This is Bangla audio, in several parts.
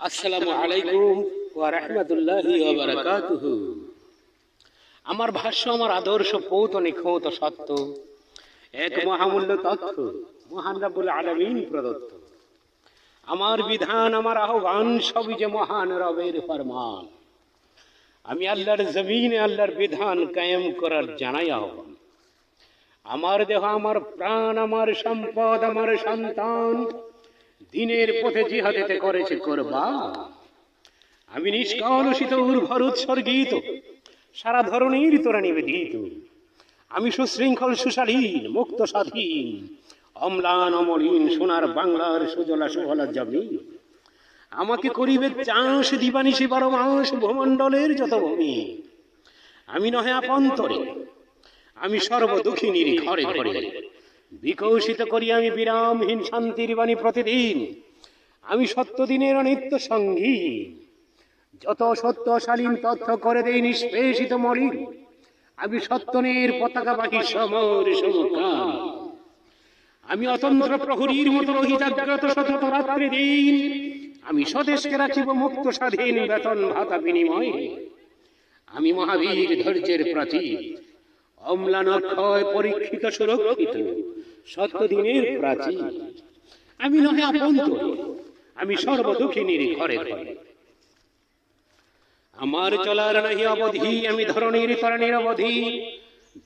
আসসালামু আলাইকুম ওয়া রাহমাতুল্লাহি ওয়া বারাকাতুহু। আমার ভাষ্য, আমার আদর্শ পৌত নিখুঁত সত্য, এক মহামূল্য তথ্য মহান রাব্বুল আলামিন প্রদত্ত। আমার বিধান, আমার আহ্বান সবই যে মহান রবের ফরমান। আমি আল্লাহর জমিনে আল্লাহর বিধান কায়েম করার জানাই আহ্বান। আমার দেহ, আমার প্রাণ, আমার সম্পদ, আমার সন্তান দিনের পথে জিহাদেতে করেছে কুরবান। আমি নিষ্কলুষিত, উর্বর, উৎসর্গিত, সারা ধরনের তোরা নিবেদিত। আমি সুশৃঙ্খল, সুশালীন, মুক্ত, স্বাধীন, অম্লান, অমলিন, সোনার বাংলার সুজলা সুফলা জমিন। আমাকে করিবে চাষ দিবানিশি 12 মাস ভূমণ্ডলের যত ভূমি। আমি নহে আপন্তরে, আমি সর্বদুঃখিনীর ঘরে ঘরে বিকশিত করি আমি বিরামহীন শান্তির বাণী প্রতিদিন। আমি সত্য দিনের অনিত্য সঙ্গী, যত সত্যশালীন তথ্য করে দেই নিষ্পেষিত মলিন। আমি সত্যনের পতাকা বাকি সমর সমকাল। আমি অতন্ত্র প্রহরীর মতো রহি জাগ্রত সতত রাত্রি দিন। আমি স্বদেশকে রাখিব মুক্ত স্বাধীন, বেতন ভাতা বিনিময়ে। আমি মহাবীর ধৈর্যের প্রতীক, অম্লান অক্ষয় পরীক্ষিত সুরক্ষিত সত্য দিনের প্রাচীর। আমি নহে আপন্তরে, আমি সর্বদুঃখিনীর ঘরে ঘরে। আমার চলার নাহি অবধি, আমি ধরণীর তরণীর অবধি।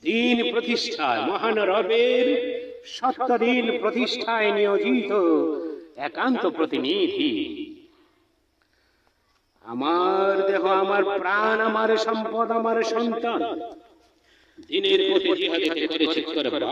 দিন প্রতিষ্ঠায় মহান রবের সত্য দিন প্রতিষ্ঠায় নিয়োজিত একান্ত প্রতিনিধি। আমার দেহ, আমার প্রাণ, আমার সম্পদ, আমার সন্তান দিনের পথে জিহাদ করেছে কুরবান।